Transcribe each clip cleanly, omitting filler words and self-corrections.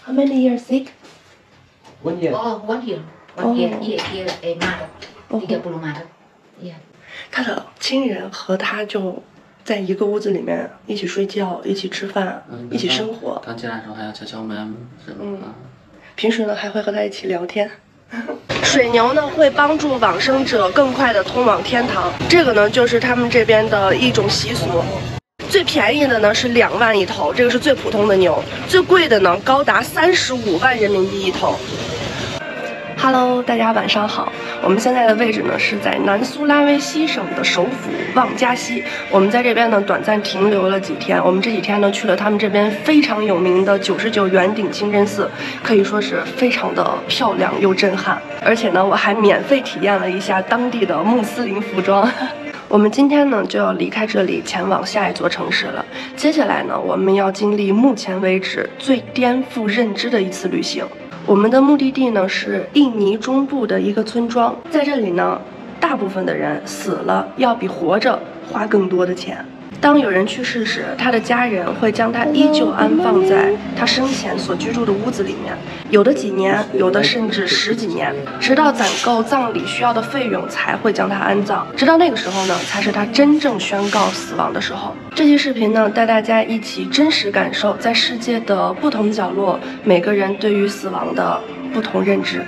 How many years sick? 1 year. Oh, 1 year. 1 year. Year Maret. 30 Maret. Yeah. 他的亲人和他就在一个屋子里面一起睡觉、一起吃饭、一起生活。刚进来的时候还要敲门什么平时呢还会和他一起聊天。水牛呢会帮助往生者更快的通往天堂，这个呢就是他们这边的一种习俗。最便宜的呢是2万一头，这个是最普通的牛，最贵的呢高达35万人民币一头。Hello， 大家晚上好。我们现在的位置呢是在南苏拉威西省的首府旺加西。我们在这边呢短暂停留了几天。我们这几天呢去了他们这边非常有名的99圆顶清真寺，可以说是非常的漂亮又震撼。而且呢，我还免费体验了一下当地的穆斯林服装。我们今天呢就要离开这里，前往下一座城市了。接下来呢，我们要经历目前为止最颠覆认知的一次旅行。我们的目的地呢是印尼中部的一个村庄，在这里呢，大部分的人死了要比活着花更多的钱。当有人去世时，他的家人会将他依旧安放在他生前所居住的屋子里面，有的几年，有的甚至10几年，直到攒够葬礼需要的费用才会将他安葬。直到那个时候呢，才是他真正宣告死亡的时候。这期视频呢，带大家一起真实感受在世界的不同角落，每个人对于死亡的不同认知。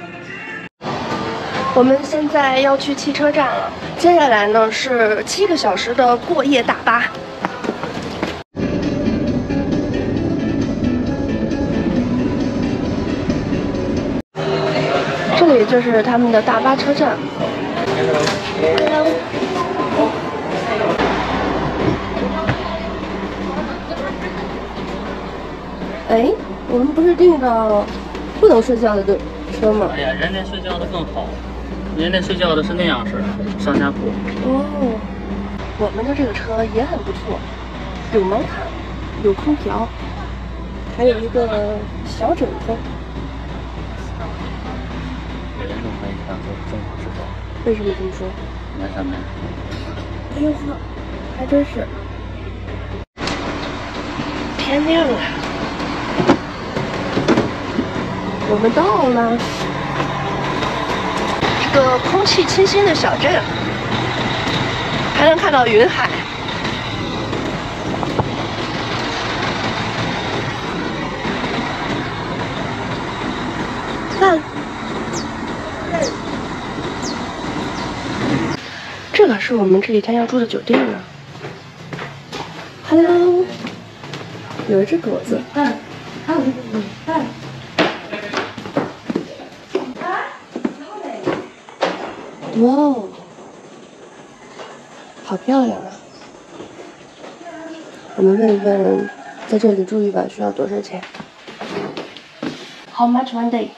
我们现在要去汽车站了，接下来呢是7个小时的过夜大巴。这里就是他们的大巴车站。哎，我们不是订的不能睡觉的车吗？哎呀，人家睡觉的更好，人家睡觉的是那样式的上下铺。哦，我们的这个车也很不错，有毛毯，有空调，还有一个小枕头。有人都可以当做正常睡觉。为什么这么说？你看上面。哎呦呵，还真是。天亮了，我们到了一个空气清新的小镇，还能看到云海。看，这可是我们这几天要住的酒店呢。Hello， 有一只狗子。哇哦，好漂亮啊！我们问一问，在这里住一晚需要多少钱 ？How much one day?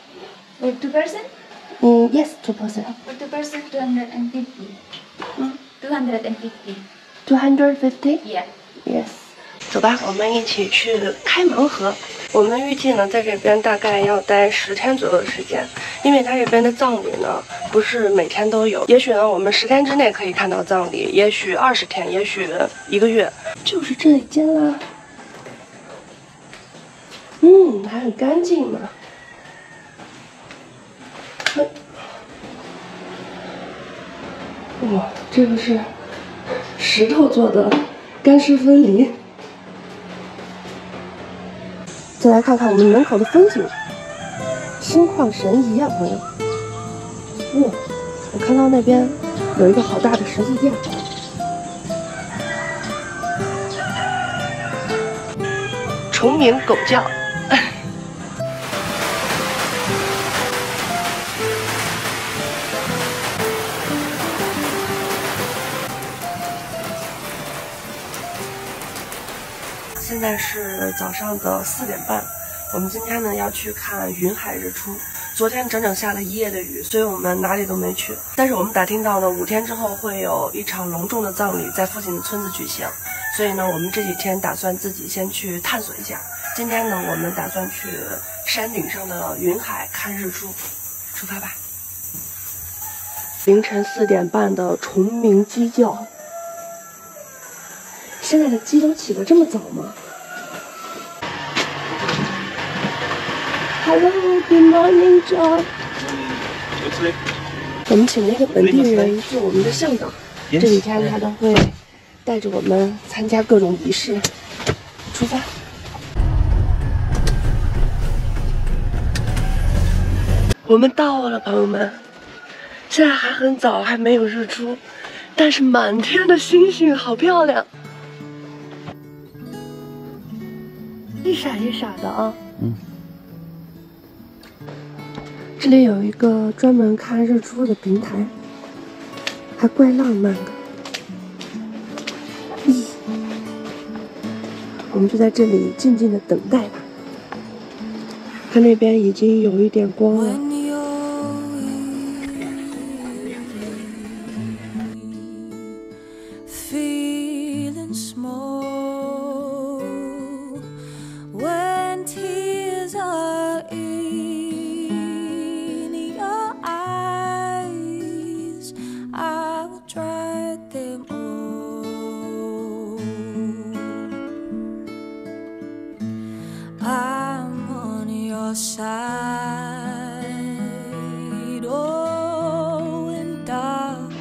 For 2 person? Yes, 2 person. For 2 person, 250. 250. 250? Yeah. Yes. 走吧，我们一起去开盲盒。我们预计呢，在这边大概要待10天左右的时间，因为它这边的葬礼呢，不是每天都有。也许呢，我们10天之内可以看到葬礼，也许20天，也许1个月。就是这一间啦。还很干净嘛。哇，这个是石头做的干湿分离。再来看看我们门口的风景，心旷神怡啊，朋友。我看到那边有一个好大的十字架。崇明狗叫。现在是早上的4点半，我们今天呢要去看云海日出。昨天整整下了1夜的雨，所以我们哪里都没去。但是我们打听到呢，5天之后会有一场隆重的葬礼在附近的村子举行，所以呢，我们这几天打算自己先去探索一下。今天呢，我们打算去山顶上的云海看日出，出发吧。凌晨4点半的虫鸣鸡叫。现在的鸡都起得这么早吗？ Hello, good morning, John。我们请了一个本地人做我们的向导，这几天他都会带着我们参加各种仪式。出发。我们到了，朋友们。现在还很早，还没有日出，但是满天的星星好漂亮，一闪一闪的啊。这里有一个专门看日出的平台，还怪浪漫的。我们就在这里静静的等待吧。看那边已经有一点光了。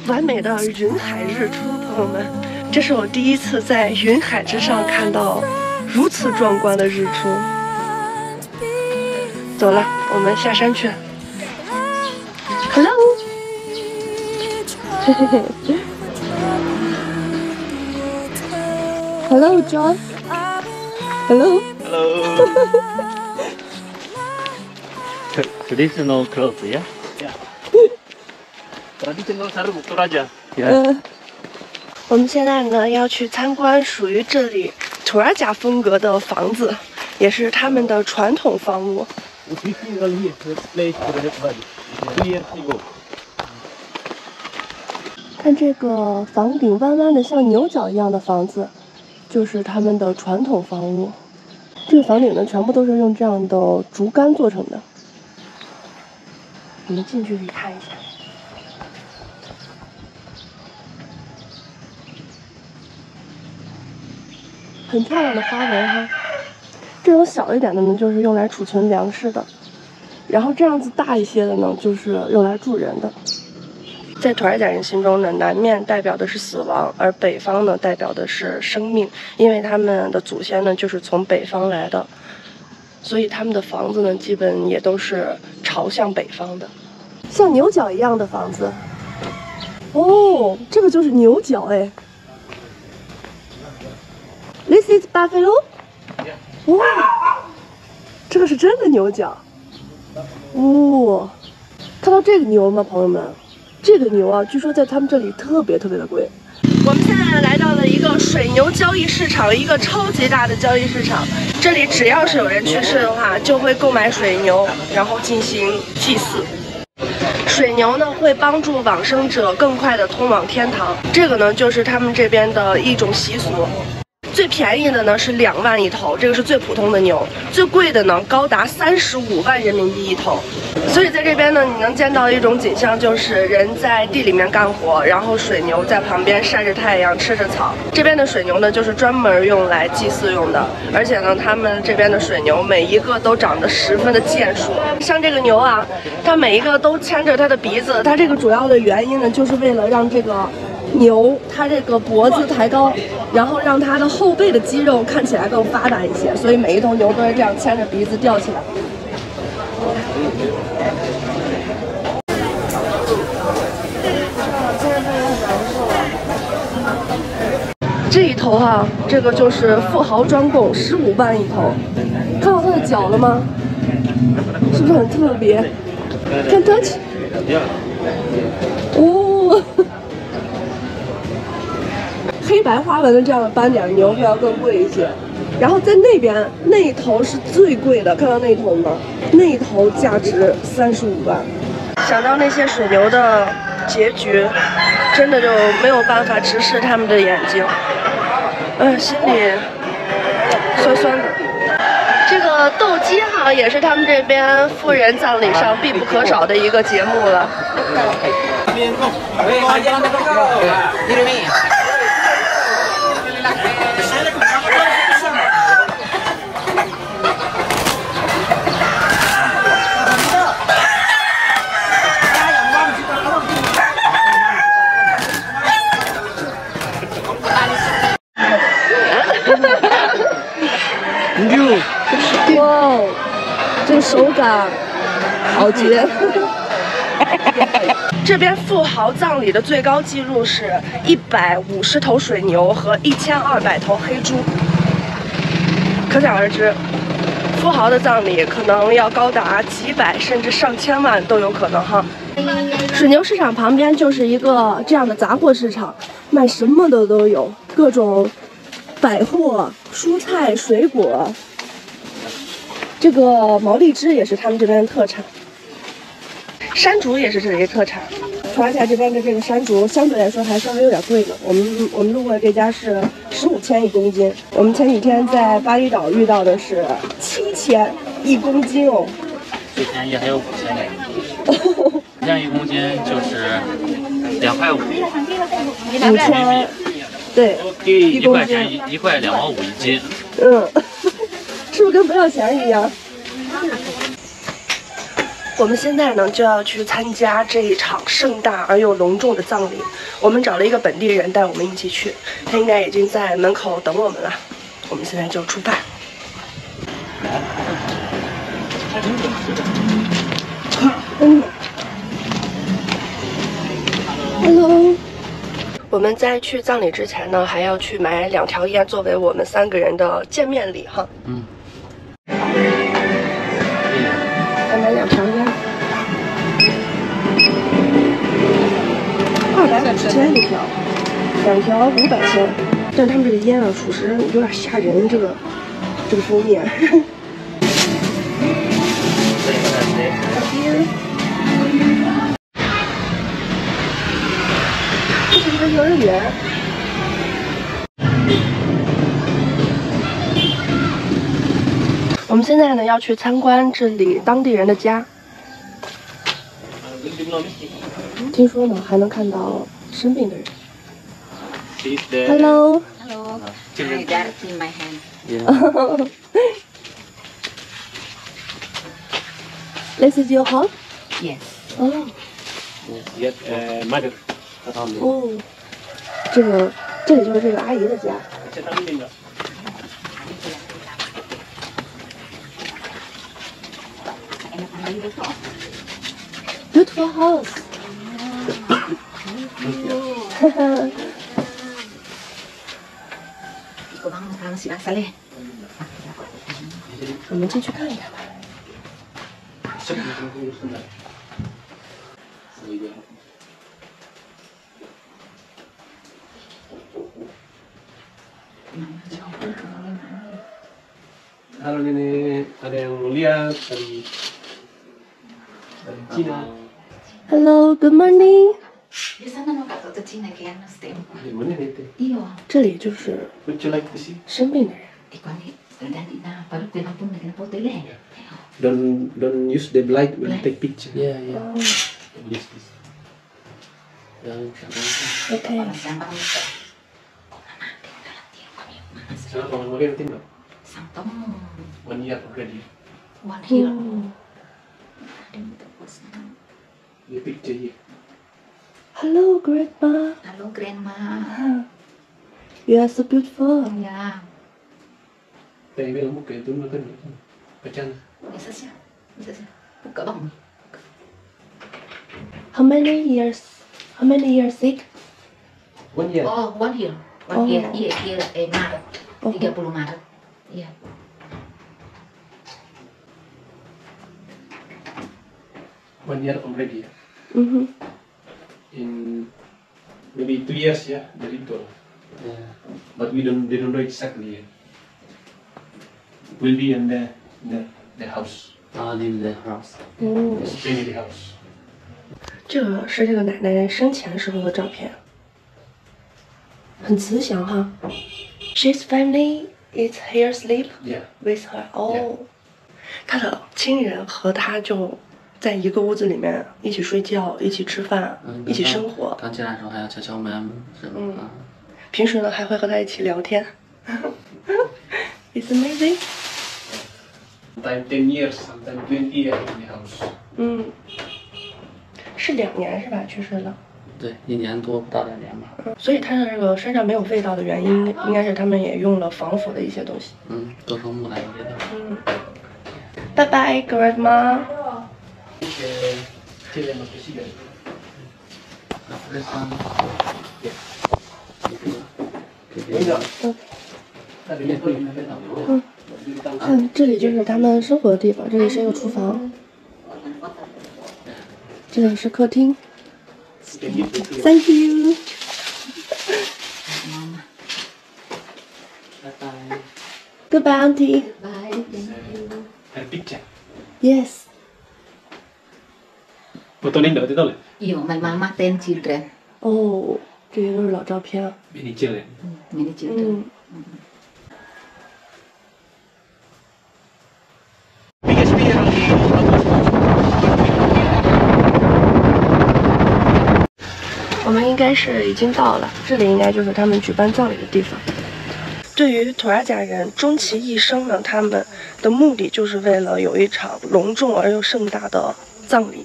完美的云海日出，朋友们，这是我第一次在云海之上看到如此壮观的日出。走了，我们下山去。Hello， 嘿嘿嘿 ，Hello John。Hello。Hello。Traditional clothes, yeah? Traditional sarung itu aja. 我们现在呢要去参观属于这里土尔贾风格的房子，也是他们的传统房屋。看这个房顶弯弯的像牛角一样的房子，就是他们的传统房屋。这个房顶呢全部都是用这样的竹竿做成的。我们近距离看一下。很漂亮的花纹哈，这种小一点的呢，就是用来储存粮食的，然后这样子大一些的呢，就是用来住人的。在土尔贾人心中呢，南面代表的是死亡，而北方呢代表的是生命，因为他们的祖先呢就是从北方来的，所以他们的房子呢基本也都是朝向北方的，像牛角一样的房子。哦，这个就是牛角哎。This is buffalo。哇，这个是真的牛角。哇，看到这个牛吗，朋友们？这个牛啊，据说在他们这里特别的贵。我们现在来到了一个水牛交易市场，一个超级大的交易市场。这里只要是有人去世的话，就会购买水牛，然后进行祭祀。水牛呢会帮助往生者更快的通往天堂，这个呢就是他们这边的一种习俗。最便宜的呢是2万一头，这个是最普通的牛。最贵的呢高达35万人民币一头。所以在这边呢，你能见到一种景象，就是人在地里面干活，然后水牛在旁边晒着太阳，吃着草。这边的水牛呢，就是专门用来祭祀用的，而且呢，他们这边的水牛每一个都长得十分的健硕。像这个牛啊，它每一个都牵着它的鼻子，它这个主要的原因呢，就是为了让这个牛它这个脖子抬高，然后让它的后背的肌肉看起来更发达一些，所以每一头牛都是这样牵着鼻子吊起来。这一头啊，这个就是富豪专供，15万一头。看到它的脚了吗？是不是很特别？看 touch。哦。黑白花纹的这样的斑点牛会要更贵一些，然后在那边那一头是最贵的，看到那一头吗？那一头价值35万。想到那些水牛的结局，真的就没有办法直视他们的眼睛，心里酸酸的。这个斗鸡哈也是他们这边富人葬礼上必不可少的一个节目了。这个手感好绝。这边富豪葬礼的最高纪录是150头水牛和1200头黑猪，可想而知，富豪的葬礼可能要高达几百甚至上千万都有可能哈。水牛市场旁边就是一个这样的杂货市场，卖什么的都有，各种百货、蔬菜、水果。这个毛荔枝也是他们这边的特产。山竹也是这里的特产，刷一下这边的这个山竹，相对来说还稍微有点贵呢。我们路过的这家是15,000一公斤，我们前几天在巴厘岛遇到的是7,000一公斤哦。最便宜还有5,000的，5,000一公斤就是2块5， 5,000，对，1块钱1块2毛5一斤。嗯，是不是跟不要钱一样？我们现在呢就要去参加这一场盛大而又隆重的葬礼。我们找了一个本地人带我们一起去，他应该已经在门口等我们了。我们现在就出发。Hello。我们在去葬礼之前呢，还要去买2条烟作为我们3个人的见面礼哈。再买2条烟，250千一条，2条500千。但他们这个烟啊，属实有点吓人，这个封面。这是一个幼儿园。我们现在呢要去参观这里当地人的家，听说呢还能看到生病的人。Hello. Hello. I got it in my hand. This is your home? Yes. Oh. Yes, mother. 哦，这里就是这个阿姨的家。Beautiful house. 我们进去看一看吧。Halo ini ada yang lihat dari Cina. Hello, good morning. Di sana no kata tuh Cina kayak nastem. Di mana itu? Iyo. 这里就是 Would you like to see? 生病的人。 Ikaw ni dali na baru pinapun na kinapoto le. Don't use the light when you take picture. Yeah, yeah. 哦 Use this.，OK。 Sana kalau makan tin Sangtong. 1 year already. One here. 嗯 Ada yang terus. The picture here. Hello, Grandma. Halo grandma. You are so beautiful. Ya. Tay bilang buka itu makan. Kacang. Bisa sih. Bisa sih. Buka bang. How many years sick? 1 year. Oh, one here. Oh. One here. Iya, here Maret. 30 Maret. Iya. One year already. Mhm. In maybe 2 years ya dari itu. Yeah. But they don't know exactly yet. Will be in the house. Leave the house. 嗯， Family house. 这个是这个奶奶生前时候的照片，很慈祥哈。She's family is here sleep Yeah. with her. 哦，她的亲人和她就在一个屋子里面一起睡觉、一起吃饭、一起生活。刚进来的时候还要敲门，是吧？嗯平时呢还会和她一起聊天。It's amazing. Sometimes 10 years, sometimes 20 years in the house. 嗯，是2年是吧？去世的。对，1年多不到2年吧。所以她的这个身上没有味道的原因，应该是他们也用了防腐的一些东西。都从木乃伊的。嗯。拜拜 ，Grandma。这里就是他们生活的地方，这里是一个厨房，这里是客厅。Thank you。Goodbye, Auntie. Bye. Ada picture. Yes. Foto Linda, itu tahu nggak? Iya, my mama 10 children. 哦，这些都是老照片啊。 Many children. Many children. 我们应该是已经到了，这里应该就是他们举办葬礼的地方。对于图尔贾人，终其一生呢，他们的目的就是为了有一场隆重而又盛大的葬礼。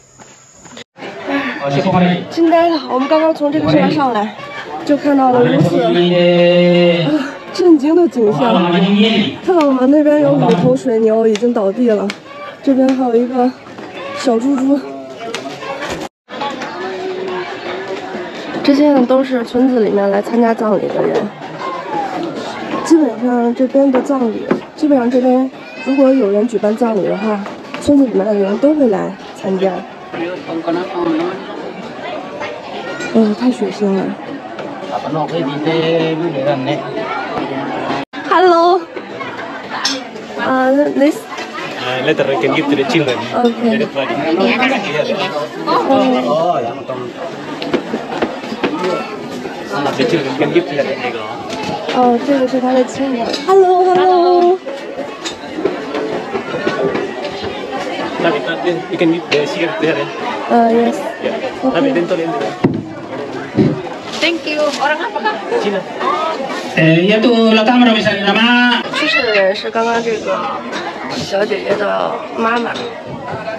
惊呆了！我们刚刚从这个山上来，就看到了如此震惊的景象。看到吗？那边有5头水牛已经倒地了，这边还有一个小猪猪。这些呢都是村子里面来参加葬礼的人。基本上这边的葬礼，基本上这边如果有人举办葬礼的话，村子里面的人都会来参加。太血腥了。Hello. This. Later I can give to the children. Okay. The children can give to them. 哦，这个是他的亲人。Hello. You can give the cigarette there. Yes. Yeah. Tapi dentro dentro. Thank you. Orang apa kah? Cina. Yaitu latar misalnya nama 去世的人是刚刚这个小姐姐的妈妈。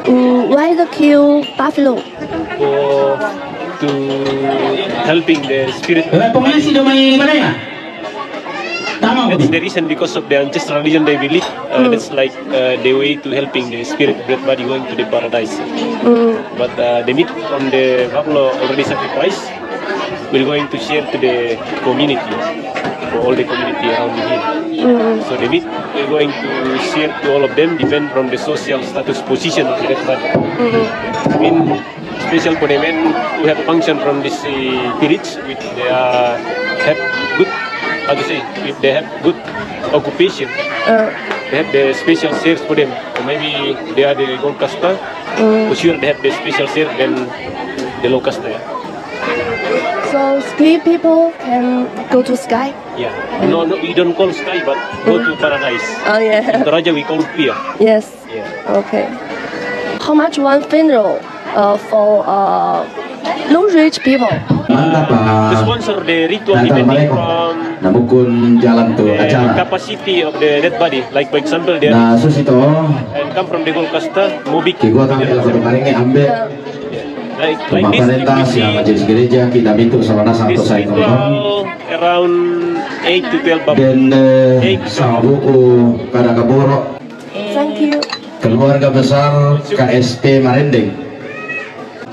Why the kill buffalo? To helping the spirit. pengasi domai mana ya? Tama That's the reason because of the ancestral religion they believe. That's like the way to helping the spirit dead body going to the paradise. But the meat from the buffalo already sacrificed. We're going to share to the community, for all the community around here. So the meat we're going to share to all of them, depend from the social status position of the dead body. I mean, special for the men who have function from this village, which they have good, how to say, if they have good occupation, they have the special shares for them. Or maybe they are the gold caster, for sure they have the special share than the low caster. So sky people can go to sky? Yeah. No, we don't call sky, but go to paradise. Oh yeah. In Toraja we call Pia. Yes. Yeah. Okay. How much one funeral for low-rich people? Mantap To lah. sponsor the ritual depending from Nabukun jalan tuh the acara. capacity of the dead body. Like for example, they Nah sus itu, and come from the gold caster, Mobik. gua tampil kemarin ambil Like Bapak this, if Rentas you yang see majelis gereja kita minta salana satu this saya nonton ritual around 8 to 12 bab. dan sama buku kada kaboro Thank you. keluarga besar KSP Marending.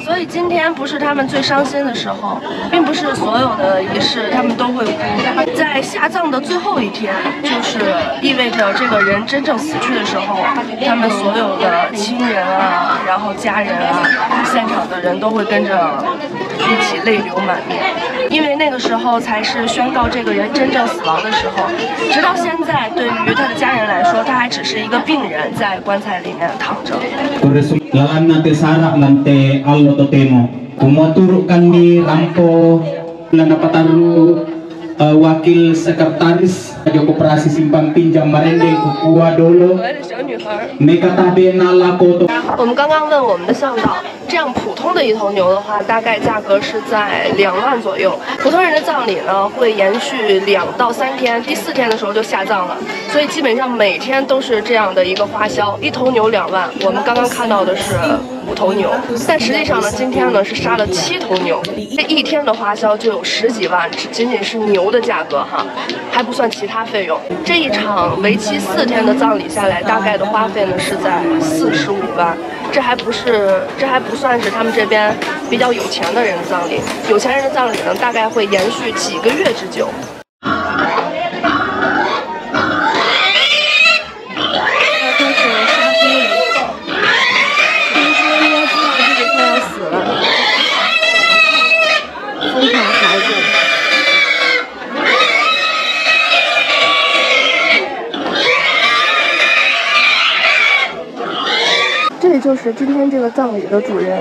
所以今天不是他们最伤心的时候，并不是所有的仪式他们都会哭。在下葬的最后一天，就是意味着这个人真正死去的时候，他们所有的亲人啊，然后家人啊，现场的人都会跟着一起泪流满面，因为那个时候才是宣告这个人真正死亡的时候。直到现在，对于他的家人来说，他还只是一个病人在棺材里面躺着。 lalan nate sarak nante allo totemo kumoturu kandi rampo lanapataru wakil sekretaris koperasi simpan pinjam Marending Kukua Dolo 可爱的小女孩。 Mekatabe nalakoto 我们刚刚问我们的向导，这样普通的一头牛的话，大概价格是在2万左右。普通人的葬礼呢，会延续2到3天，第4天的时候就下葬了，所以基本上每天都是这样的一个花销。一头牛2万，我们刚刚看到的是5头牛，但实际上呢，今天呢是杀了7头牛，这一天的花销就有10几万，只仅仅是牛的价格哈，还不算其他费用。这一场为期4天的葬礼下来，大概的花费呢是在45万，这还不算是他们这边比较有钱的人的葬礼，有钱人的葬礼呢大概会延续几个月之久。这里就是今天这个葬礼的主人。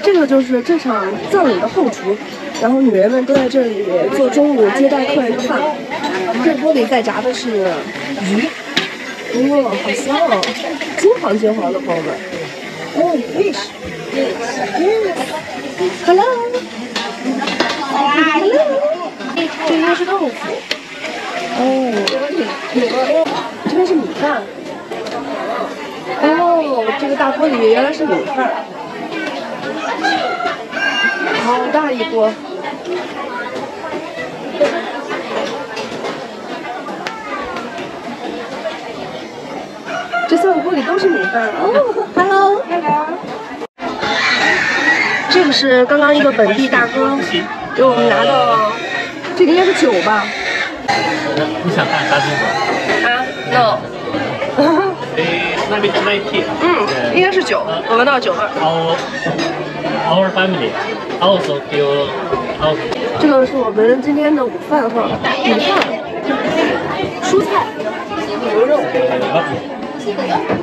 这个就是这场葬礼的后厨，然后女人们都在这里做中午接待客人的饭。这锅里在炸的是鱼，哇，好香哦，金黄金黄的，朋友们。哦 ，fish，hello，hello，这应该是豆腐。哦，这边是米饭。哦，这个大锅里原来是米饭。好大一锅！这3个锅里都是米饭。哦 ，hello， 这个是刚刚一个本地大哥给我们拿到，这个应该是酒吧？你想看啥金额？啊 ，no。应该是酒，我闻到酒味。Our family also feel also。这个是我们今天的午饭哈，米饭、蔬菜、牛肉。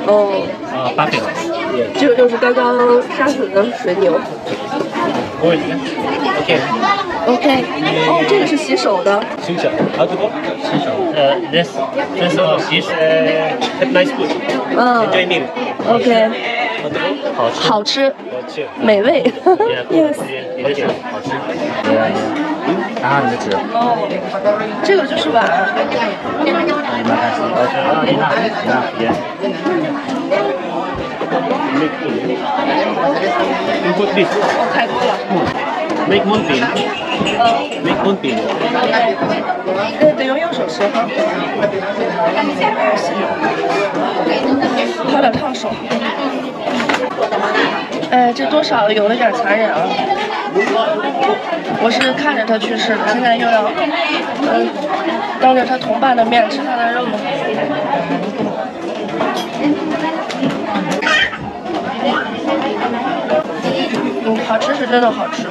哦。buffalo。这个就是刚刚杀死的水牛。OK。哦，这个是洗手的。洗手，好多。洗手。this fish nice food。Enjoy meal。OK。好吃。美味。Yes。好吃。然后你的纸。哦，这个就是碗。Put this。太多了。Make moonbeam。Make moonbeam。得用右手吃哈。有点烫手。哎，这多少有了点残忍啊！我是看着他去世的，现在又要当着他同伴的面吃他的肉。好吃是真的好吃，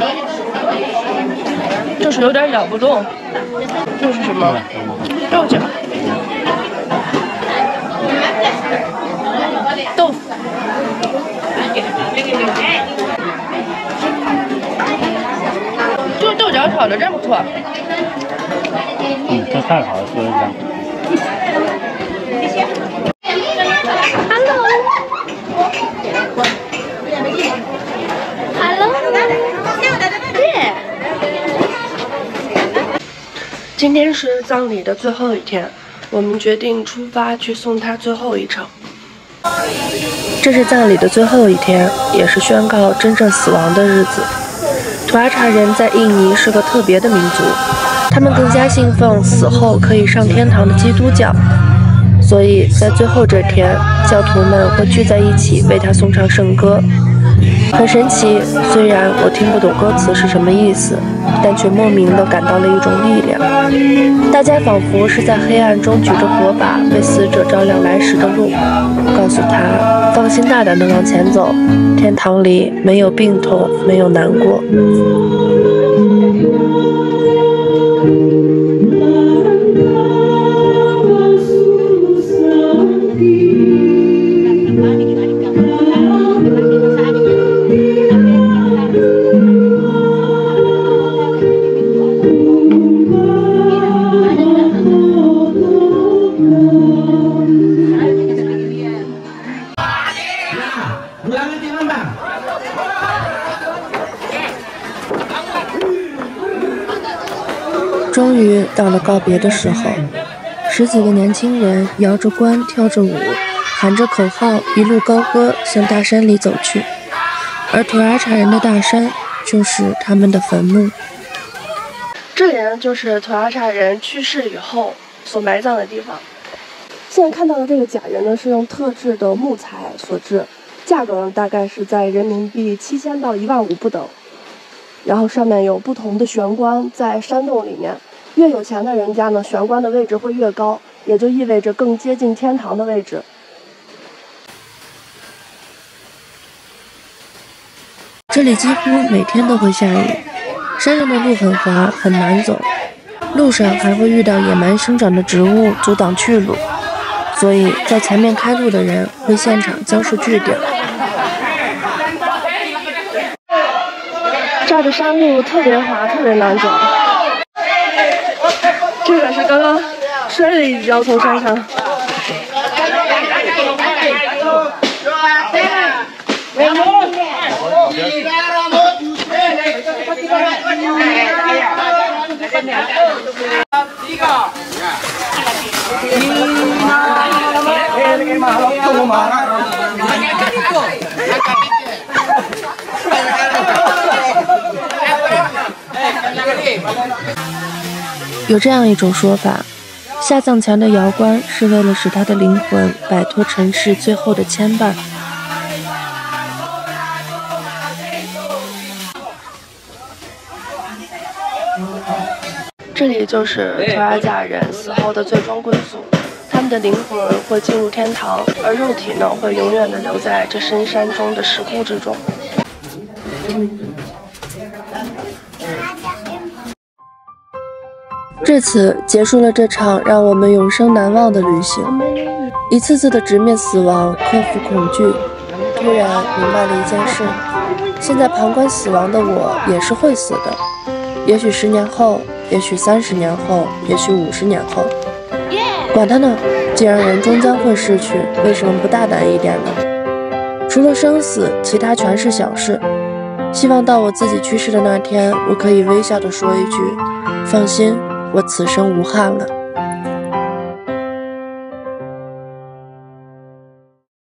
就是有点咬不动。这是什么？肉饺。豆腐。这个豆角炒的真不错。这太好了，说的这样。今天是葬礼的最后一天，我们决定出发去送他最后一程。这是葬礼的最后一天，也是宣告真正死亡的日子。图阿查人在印尼是个特别的民族，他们更加信奉死后可以上天堂的基督教，所以在最后这天，教徒们会聚在一起为他颂唱圣歌。很神奇，虽然我听不懂歌词是什么意思，但却莫名地感到了一种力量。大家仿佛是在黑暗中举着火把，为死者照亮来时的路，告诉他放心大胆地往前走，天堂里没有病痛，没有难过。终于到了告别的时候，10几个年轻人摇着冠，跳着舞，喊着口号，一路高歌向大山里走去。而图尔查人的大山就是他们的坟墓。这里呢，就是图尔查人去世以后所埋葬的地方。现在看到的这个假人呢，是用特制的木材所制，价格呢大概是在人民币7000到15000不等。然后上面有不同的玄关在山洞里面，越有钱的人家呢，玄关的位置会越高，也就意味着更接近天堂的位置。这里几乎每天都会下雨，山上的路很滑，很难走，路上还会遇到野蛮生长的植物阻挡去路，所以在前面开路的人会现场将树锯掉。这儿的山路特别滑，特别难走。这个是刚刚摔了一跤从山上。有这样一种说法，下葬前的摇棺是为了使他的灵魂摆脱尘世最后的牵绊。这里就是图尔贾人死后的最终归宿，他们的灵魂会进入天堂，而肉体呢会永远的留在这深山中的石窟之中。至此结束了这场让我们永生难忘的旅行，一次次的直面死亡，克服恐惧。突然明白了一件事，现在旁观死亡的我也是会死的，也许10年后，也许30年后，也许50年后，管他呢，既然人终将会逝去，为什么不大胆一点呢？除了生死，其他全是小事。希望到我自己去世的那天，我可以微笑地说一句：放心，我此生无憾了。